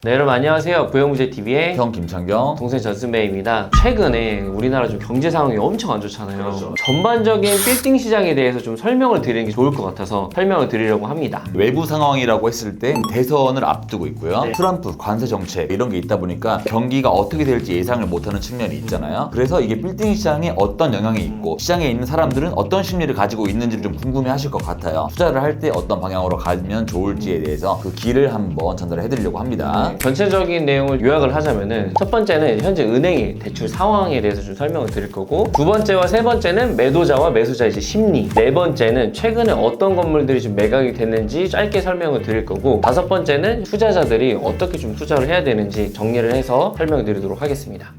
네, 여러분 안녕하세요. 부영부재TV의 형 김창경. 동생 전승배입니다. 최근에 우리나라 좀 경제 상황이 엄청 안 좋잖아요. 그렇죠. 전반적인 빌딩 시장에 대해서 좀 설명을 드리는 게 좋을 것 같아서 설명을 드리려고 합니다. 외부 상황이라고 했을 때 대선을 앞두고 있고요. 네. 트럼프 관세 정책 이런 게 있다 보니까 경기가 어떻게 될지 예상을 못하는 측면이 있잖아요. 그래서 이게 빌딩 시장에 어떤 영향이 있고 시장에 있는 사람들은 어떤 심리를 가지고 있는지를 좀 궁금해 하실 것 같아요. 투자를 할 때 어떤 방향으로 가면 좋을지에 대해서 그 길을 한번 전달해 드리려고 합니다. 전체적인 내용을 요약을 하자면은 첫 번째는 현재 은행의 대출 상황에 대해서 좀 설명을 드릴 거고, 두 번째와 세 번째는 매도자와 매수자의 이제 심리, 네 번째는 최근에 어떤 건물들이 좀 매각이 됐는지 짧게 설명을 드릴 거고, 다섯 번째는 투자자들이 어떻게 좀 투자를 해야 되는지 정리를 해서 설명을 드리도록 하겠습니다.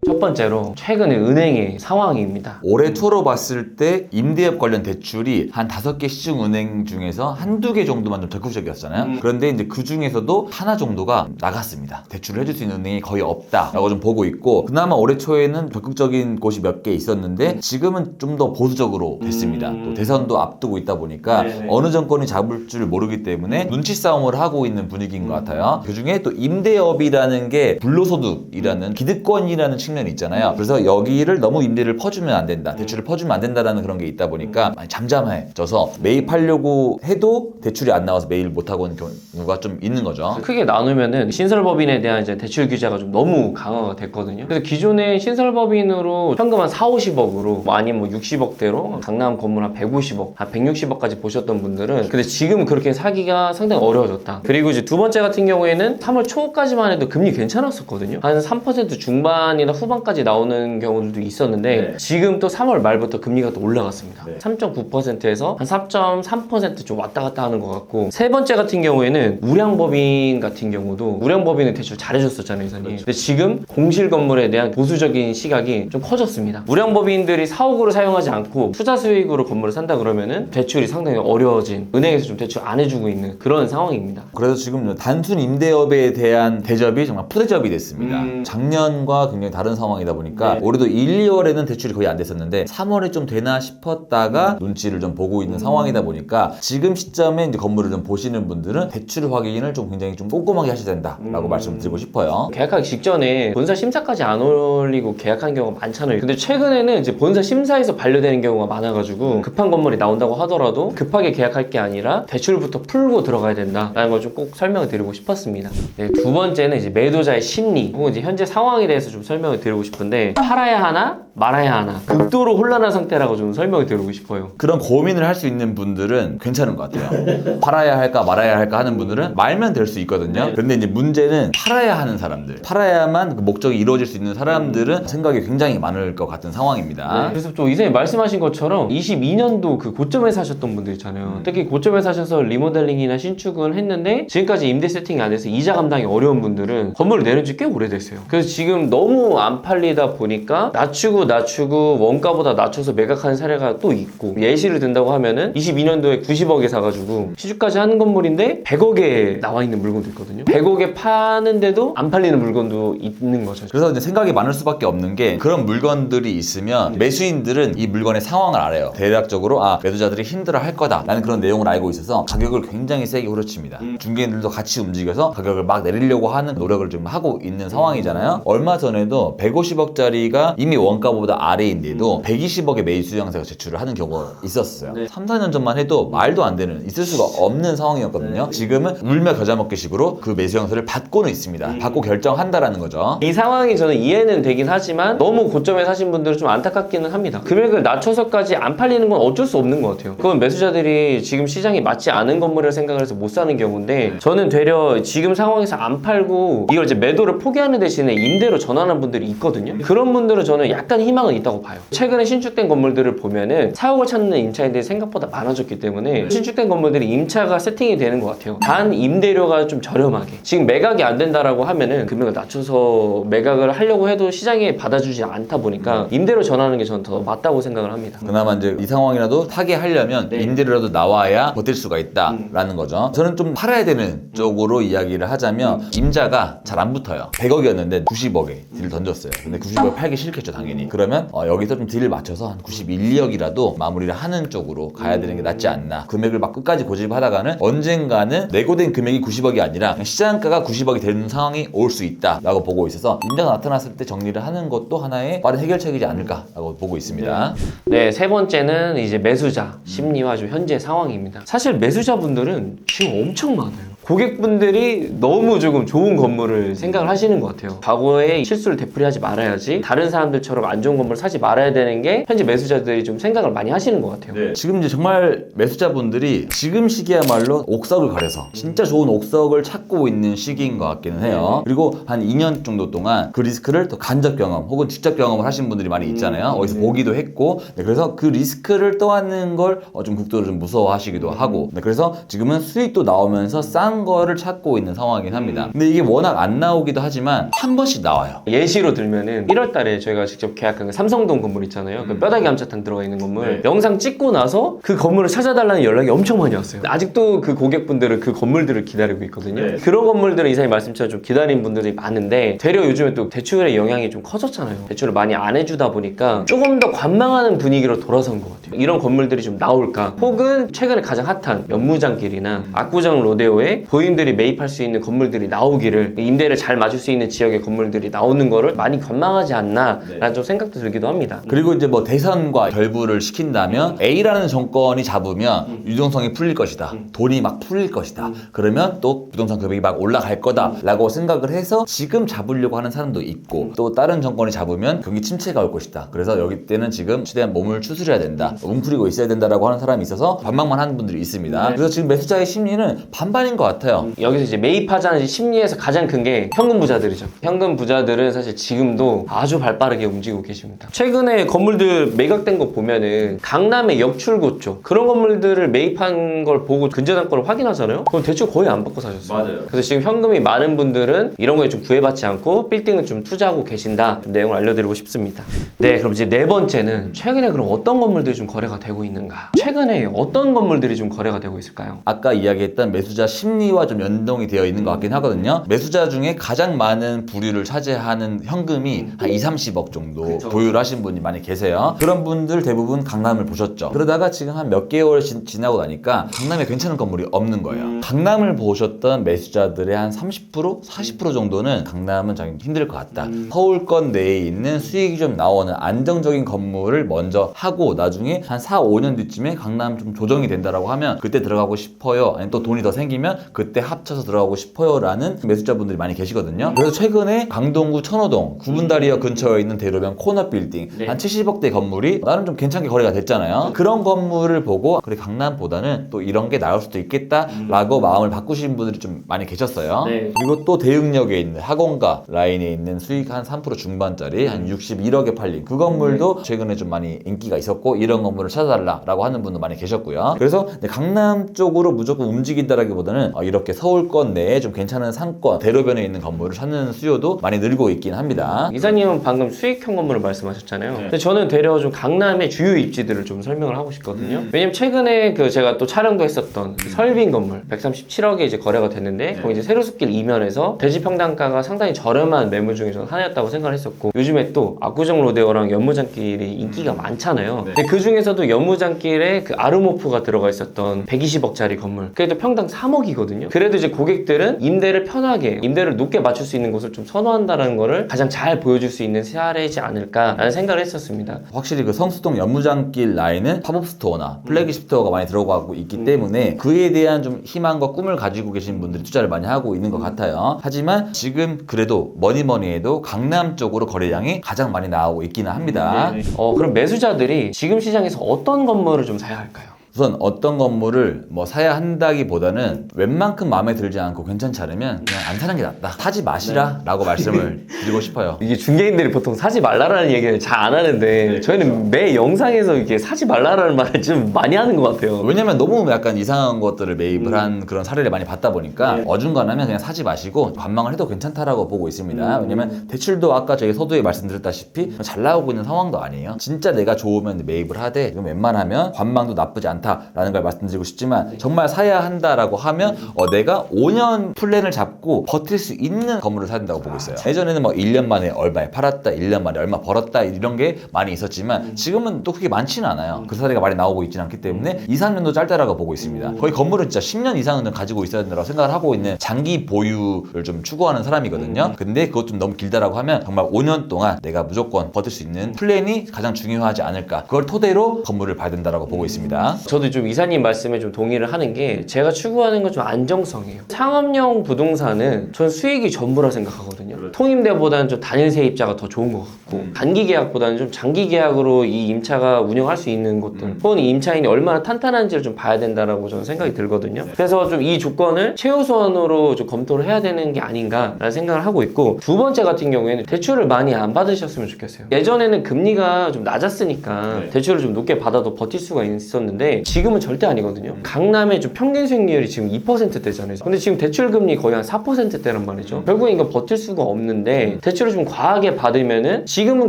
첫 번째로 최근의 은행의 상황입니다. 올해 초로 봤을 때 임대업 관련 대출이 한 5개 시중은행 중에서 한두 개 정도만 좀 적극적이었잖아요. 그런데 이제 그 중에서도 하나 정도가 나갔습니다. 대출을 해줄 수 있는 은행이 거의 없다라고 좀 보고 있고, 그나마 올해 초에는 적극적인 곳이 몇 개 있었는데 지금은 좀 더 보수적으로 됐습니다. 또 대선도 앞두고 있다 보니까 어느 정권이 잡을 줄 모르기 때문에 눈치 싸움을 하고 있는 분위기인 것 같아요. 그 중에 또 임대업이라는 게 불로소득이라는 기득권이라는 측면이 있잖아요. 그래서 여기를 너무 임대를 퍼주면 안 된다, 대출을 퍼주면 안 된다라는 그런 게 있다 보니까 많이 잠잠해져서 매입하려고 해도 대출이 안 나와서 매입을 못하고 있는 경우가 좀 있는 거죠. 크게 나누면은 신설법인에 대한 이제 대출 규제가 좀 너무 강화가 됐거든요. 그래서 기존에 신설법인으로 현금 한 4, 50억으로 아니면 뭐 60억대로 강남 건물 한 150억, 한 160억까지 보셨던 분들은 근데 지금 그렇게 사기가 상당히 어려워졌다. 그리고 이제 두 번째 같은 경우에는 3월 초까지만 해도 금리 괜찮았었거든요. 한 3% 중반이나 후반까지 나오는 경우들도 있었는데 지금 또 3월 말부터 금리가 또 올라갔습니다. 3.9%에서 한 4.3% 좀 왔다 갔다 하는 것 같고, 세 번째 같은 경우에는 우량법인 같은 경우도 우량법인은 대출 잘해줬었잖아요, 이사님. 근데 지금 공실 건물에 대한 보수적인 시각이 좀 커졌습니다. 우량법인들이 사옥으로 사용하지 않고 투자 수익으로 건물을 산다 그러면은 대출이 상당히 어려워진, 은행에서 좀 대출 안 해주고 있는 그런 상황입니다. 그래서 지금 단순 임대업에 대한 대접이 정말 푸대접이 됐습니다. 작년과 굉장히 다른 상황이다 보니까 올해도 1, 2월에는 대출이 거의 안 됐었는데 3월에 좀 되나 싶었다가 눈치를 좀 보고 있는 상황이다 보니까 지금 시점에 이제 건물을 좀 보시는 분들은 대출 확인을 좀 굉장히 좀 꼼꼼하게 하셔야 된다라고 말씀드리고 싶어요. 계약하기 직전에 본사 심사까지 안 올리고 계약한 경우가 많잖아요. 근데 최근에는 이제 본사 심사에서 반려되는 경우가 많아가지고 급한 건물이 나온다고 하더라도 급하게 계약할 게 아니라 대출부터 풀고 들어가야 된다라는 걸 좀 꼭 설명을 드리고 싶었습니다. 네, 두 번째는 이제 매도자의 심리 혹은 이제 현재 상황에 대해서 좀 설명을 드리고 싶은데, 팔아야 하나 말아야 하나 극도로 혼란한 상태라고 좀 설명을 드리고 싶어요. 그런 고민을 할 수 있는 분들은 괜찮은 것 같아요. 팔아야 할까 말아야 할까 하는 분들은 말면 될 수 있거든요. 그런데 이제 문제는 팔아야 하는 사람들, 팔아야만 그 목적이 이루어질 수 있는 사람들은 생각이 굉장히 많을 것 같은 상황입니다. 그래서 또 이사님 말씀하신 것처럼 22년도 그 고점에 사셨던 분들 있잖아요. 특히 고점에 사셔서 리모델링이나 신축을 했는데 지금까지 임대 세팅이 안 돼서 이자 감당이 어려운 분들은 건물을 내놓은 지 꽤 오래됐어요. 그래서 지금 너무 안 팔리다 보니까 낮추고 원가보다 낮춰서 매각하는 사례가 또 있고, 예시를 든다고 하면은 22년도에 90억에 사가지고 시주까지 하는 건물인데 100억에 나와 있는 물건도 있거든요. 100억에 파는데도 안 팔리는 물건도 있는 거죠. 그래서 이제 생각이 많을 수밖에 없는 게, 그런 물건들이 있으면 매수인들은 이 물건의 상황을 알아요. 대략적으로 매도자들이 힘들어 할 거다 라는 그런 내용을 알고 있어서 가격을 굉장히 세게 후려칩니다. 중개인들도 같이 움직여서 가격을 막 내리려고 하는 노력을 좀 하고 있는 상황이잖아요. 얼마 전에도 150억짜리가 이미 원가보다 아래인데도 120억의 매수 영세가 제출을 하는 경우가 있었어요. 3, 4년 전만 해도 말도 안 되는, 있을 수가 없는 상황이었거든요. 지금은 울며 겨자 먹기식으로 그 매수 영세를 받고는 있습니다. 받고 결정한다라는 거죠. 이 상황이 저는 이해는 되긴 하지만 너무 고점에 사신 분들은 좀 안타깝기는 합니다. 금액을 낮춰서까지 안 팔리는 건 어쩔 수 없는 것 같아요. 그건 매수자들이 지금 시장이 맞지 않은 건물을 생각을 해서 못 사는 경우인데, 저는 되려 지금 상황에서 안 팔고 이걸 이제 매도를 포기하는 대신에 임대로 전환하는 분들이 있거든요. 그런 분들은 저는 약간 희망은 있다고 봐요. 최근에 신축된 건물들을 보면은 사옥을 찾는 임차인들이 생각보다 많아졌기 때문에 신축된 건물들이 임차가 세팅이 되는 것 같아요. 단 임대료가 좀 저렴하게, 지금 매각이 안 된다라고 하면은 금액을 낮춰서 매각을 하려고 해도 시장에 받아주지 않다 보니까 임대로 전하는 게 저는 더 맞다고 생각을 합니다. 그나마 이제 이 상황이라도 타게 하려면 임대료라도 나와야 버틸 수가 있다라는 거죠. 저는 좀 팔아야 되는 쪽으로 이야기를 하자면 임자가 잘 안 붙어요. 100억이었는데 90억에 딜을 던졌어요. 올렸어요. 근데 90억 팔기 싫겠죠, 당연히. 그러면 여기서 좀 딜을 맞춰서 한 91, 2억이라도 마무리를 하는 쪽으로 가야 되는 게 낫지 않나. 금액을 막 끝까지 고집하다가는 언젠가는 내고된 금액이 90억이 아니라 그냥 시장가가 90억이 되는 상황이 올 수 있다라고 보고 있어서 인자가 나타났을 때 정리를 하는 것도 하나의 빠른 해결책이지 않을까라고 보고 있습니다. 네, 세 번째는 이제 매수자 심리와 좀 현재 상황입니다. 사실 매수자분들은 지금 엄청 많아요. 고객분들이 너무 조금 좋은 건물을 생각을 하시는 것 같아요. 과거에 실수를 되풀이하지 말아야지, 다른 사람들처럼 안 좋은 건물을 사지 말아야 되는 게 현재 매수자들이 좀 생각을 많이 하시는 것 같아요. 지금 이제 정말 매수자분들이 지금 시기야말로 옥석을 가려서 진짜 좋은 옥석을 찾고 있는 시기인 것 같기는 해요. 그리고 한 2년 정도 동안 그 리스크를 더 간접 경험 혹은 직접 경험을 하신 분들이 많이 있잖아요. 어디서 보기도 했고, 그래서 그 리스크를 떠안는 걸 좀 국도를 좀 무서워하시기도 하고, 그래서 지금은 수익도 나오면서 싼 거를 찾고 있는 상황이긴 합니다. 근데 이게 워낙 안 나오기도 하지만 한 번씩 나와요. 예시로 들면은 1월 달에 저희가 직접 계약한 그 삼성동 건물 있잖아요. 그 뼈다귀 암자탄 들어가 있는 건물. 영상 찍고 나서 그 건물을 찾아달라는 연락이 엄청 많이 왔어요. 아직도 그 고객분들은 그 건물들을 기다리고 있거든요. 그런 건물들은 이사님 말씀처럼 좀 기다리는 분들이 많은데, 되려 요즘에 또 대출의 영향이 좀 커졌잖아요. 대출을 많이 안 해주다 보니까 조금 더 관망하는 분위기로 돌아선 것 같아요. 이런 건물들이 좀 나올까? 혹은 최근에 가장 핫한 연무장길이나 압구정 로데오에 고인들이 매입할 수 있는 건물들이 나오기를, 임대를 잘 맞을 수 있는 지역의 건물들이 나오는 거를 많이 관망하지 않나 라는 좀 생각도 들기도 합니다. 그리고 이제 뭐 대선과 결부를 시킨다면 A라는 정권이 잡으면 유동성이 풀릴 것이다. 돈이 막 풀릴 것이다. 그러면 또 부동산 금액이 막 올라갈 거다 라고 생각을 해서 지금 잡으려고 하는 사람도 있고, 또 다른 정권이 잡으면 경기 침체가 올 것이다. 그래서 여기 때는 지금 최대한 몸을 추스려야 된다. 웅크리고 있어야 된다라고 하는 사람이 있어서 반박만 하는 분들이 있습니다. 그래서 지금 매수자의 심리는 반반인 것 같아요. 여기서 이제 매입하자는 심리에서 가장 큰 게 현금 부자들이죠. 현금 부자들은 사실 지금도 아주 발빠르게 움직이고 계십니다. 최근에 건물들 매각된 거 보면은 강남의 역출구 쪽 그런 건물들을 매입한 걸 보고 근저당권을 확인하잖아요. 그럼 대출 거의 안 받고 사셨어요. 맞아요. 그래서 지금 현금이 많은 분들은 이런 거에 좀 구애받지 않고 빌딩을 좀 투자하고 계신다, 좀 내용을 알려드리고 싶습니다. 네, 그럼 이제 네 번째는 최근에 그럼 어떤 건물들이 좀 거래가 되고 있는가? 최근에 어떤 건물들이 좀 거래가 되고 있을까요? 아까 이야기했던 매수자 심리와 좀 연동이 되어 있는 것 같긴 하거든요. 매수자 중에 가장 많은 부류를 차지하는 현금이 한 2, 30억 정도 보유를 하신 분이 많이 계세요. 그런 분들 대부분 강남을 보셨죠. 그러다가 지금 한 몇 개월 지나고 나니까 강남에 괜찮은 건물이 없는 거예요. 강남을 보셨던 매수자들의 한 30%, 40% 정도는 강남은 좀 힘들 것 같다. 서울권 내에 있는 수익이 좀 나오는 안정적인 건물을 먼저 하고 나중에 한 4, 5년 뒤쯤에 강남 좀 조정이 된다라고 하면 그때 들어가고 싶어요. 아니 또 돈이 더 생기면 그때 합쳐서 들어가고 싶어요 라는 매수자분들이 많이 계시거든요. 그래서 최근에 강동구 천호동 구분다리역 근처에 있는 대로변 코너 빌딩 한 70억대 건물이 나름 좀 괜찮게 거래가 됐잖아요. 그런 건물을 보고 그래 강남보다는 또 이런 게 나올 수도 있겠다 라고 마음을 바꾸신 분들이 좀 많이 계셨어요. 그리고 또 대흥역에 있는 학원가 라인에 있는 수익 한 3% 중반짜리 한 61억에 팔린 그 건물도 최근에 좀 많이 인기가 있었고, 이런 건물을 찾아달라 라고 하는 분도 많이 계셨고요. 그래서 강남 쪽으로 무조건 움직인다라기보다는 이렇게 서울권 내에 좀 괜찮은 상권 대로변에 있는 건물을 찾는 수요도 많이 늘고 있긴 합니다. 이사님은 방금 수익형 건물을 말씀하셨잖아요. 근데 저는 되려 좀 강남의 주요 입지들을 좀 설명을 하고 싶거든요. 왜냐면 최근에 그 제가 또 촬영도 했었던 그 설빈 건물 137억에 이제 거래가 됐는데, 거기 이제 세로숲길 이면에서 대지 평당가가 상당히 저렴한 매물 중에 저는 하나였다고 생각을 했었고, 요즘에 또 압구정 로데오랑 연무장길이 인기가 많잖아요. 근데 그 중에서도 연무장길에 그 아르모프가 들어가 있었던 120억짜리 건물, 그래도 평당 3억이거든요. 그래도 이제 고객들은 임대를 편하게, 임대를 높게 맞출 수 있는 곳을 좀 선호한다는 거를 가장 잘 보여줄 수 있는 사례이지 않을까라는 생각을 했었습니다. 확실히 그 성수동 연무장길 라인은 팝업 스토어나 플래그십 스토어가 많이 들어가고 있기 때문에 그에 대한 좀 희망과 꿈을 가지고 계신 분들이 투자를 많이 하고 있는 것 같아요. 하지만 지금 그래도 뭐니 해도 강남 쪽으로 거래량이 가장 많이 나오고 있기는 합니다. 그럼 매수자들이 지금 시장에서 어떤 건물을 좀 사야 할까요? 우선 어떤 건물을 뭐 사야 한다기보다는 웬만큼 마음에 들지 않고 괜찮지 않으면 그냥 안 사는 게 낫다. 사지 마시라 라고 말씀을 드리고 싶어요. 이게 중개인들이 보통 사지 말라라는 얘기를 잘 안 하는데 저희는 매 영상에서 이렇게 사지 말라라는 말을 좀 많이 하는 것 같아요. 왜냐면 너무 약간 이상한 것들을 매입을 한 그런 사례를 많이 봤다 보니까 어중간하면 그냥 사지 마시고 관망을 해도 괜찮다라고 보고 있습니다. 왜냐면 대출도 아까 저희 서두에 말씀드렸다시피 잘 나오고 있는 상황도 아니에요. 진짜 내가 좋으면 매입을 하되 웬만하면 관망도 나쁘지 않다 않다라는 걸 말씀드리고 싶지만 정말 사야 한다라고 하면 내가 5년 플랜을 잡고 버틸 수 있는 건물을 사야 된다고 보고 있어요. 예전에는 뭐 1년 만에 얼마에 팔았다, 1년 만에 얼마 벌었다 이런 게 많이 있었지만 지금은 또 그게 많지는 않아요. 그 사례가 많이 나오고 있지는 않기 때문에 2, 3년도 짧다라고 보고 있습니다. 거의 건물은 진짜 10년 이상은 좀 가지고 있어야 된다고 생각을 하고 있는 장기 보유를 좀 추구하는 사람이거든요. 근데 그것 좀 너무 길다라고 하면 정말 5년 동안 내가 무조건 버틸 수 있는 플랜이 가장 중요하지 않을까. 그걸 토대로 건물을 봐야 된다고 보고 있습니다. 저도 좀 이사님 말씀에 좀 동의를 하는 게 제가 추구하는 건 좀 안정성이에요. 상업용 부동산은 전 수익이 전부라 생각하거든요. 통임대보다는 좀 단일 세입자가 더 좋은 것 같고 단기 계약보다는 좀 장기 계약으로 이 임차가 운영할 수 있는 곳들 혹은 이 임차인이 얼마나 탄탄한지를 좀 봐야 된다라고 저는 생각이 들거든요. 그래서 좀 이 조건을 최우선으로 좀 검토를 해야 되는 게 아닌가라는 생각을 하고 있고 두 번째 같은 경우에는 대출을 많이 안 받으셨으면 좋겠어요. 예전에는 금리가 좀 낮았으니까 대출을 좀 높게 받아도 버틸 수가 있었는데 지금은 절대 아니거든요. 강남의 좀 평균 수익률이 지금 2%대잖아요. 근데 지금 대출 금리 거의 한 4%대란 말이죠. 결국엔 이거 버틸 수가 없는데 대출을 좀 과하게 받으면은 지금은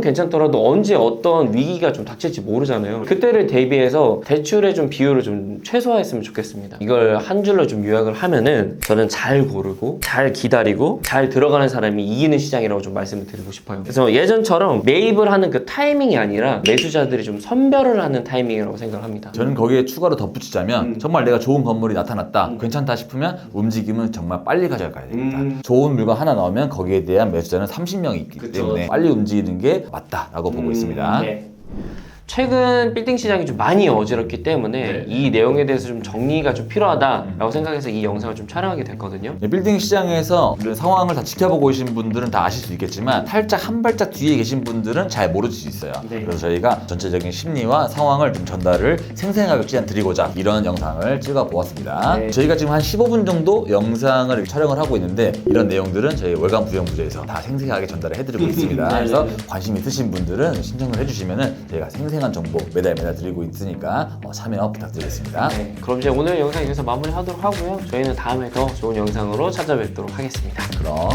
괜찮더라도 언제 어떤 위기가 좀 닥칠지 모르잖아요. 그때를 대비해서 대출의 좀 비율을 좀 최소화했으면 좋겠습니다. 이걸 한 줄로 좀 요약을 하면은 저는 잘 고르고 잘 기다리고 잘 들어가는 사람이 이기는 시장이라고 좀 말씀을 드리고 싶어요. 그래서 예전처럼 매입을 하는 그 타이밍이 아니라 매수자들이 좀 선별을 하는 타이밍이라고 생각을 합니다. 저는 거기에 추가로 덧붙이자면 정말 내가 좋은 건물이 나타났다 괜찮다 싶으면 움직임은 정말 빨리 가져가야 됩니다. 좋은 물건 하나 나오면 거기에 대한 매수자는 30명이 있기 때문에 빨리 움직이는 게 맞다라고 보고 있습니다. 네. 최근 빌딩 시장이 좀 많이 어지럽기 때문에 이 내용에 대해서 좀 정리가 좀 필요하다라고 생각해서 이 영상을 좀 촬영하게 됐거든요. 빌딩 시장에서 이런 상황을 다 지켜보고 계신 분들은 다 아실 수 있겠지만 살짝 한 발짝 뒤에 계신 분들은 잘 모를 수 있어요. 그래서 저희가 전체적인 심리와 상황을 좀 전달을 생생하게 최대한 드리고자 이런 영상을 찍어 보았습니다. 저희가 지금 한 15분 정도 영상을 촬영을 하고 있는데 이런 내용들은 저희 월간 부정부제에서 다 생생하게 전달을 해드리고 있습니다. 그래서 관심 있으신 분들은 신청을 해주시면은 저희가 생생한 정보 매달 드리고 있으니까 참여 부탁드리겠습니다. 그럼 이제 오늘 영상 여기서 마무리하도록 하고요. 저희는 다음에 더 좋은 영상으로 찾아뵙도록 하겠습니다. 그럼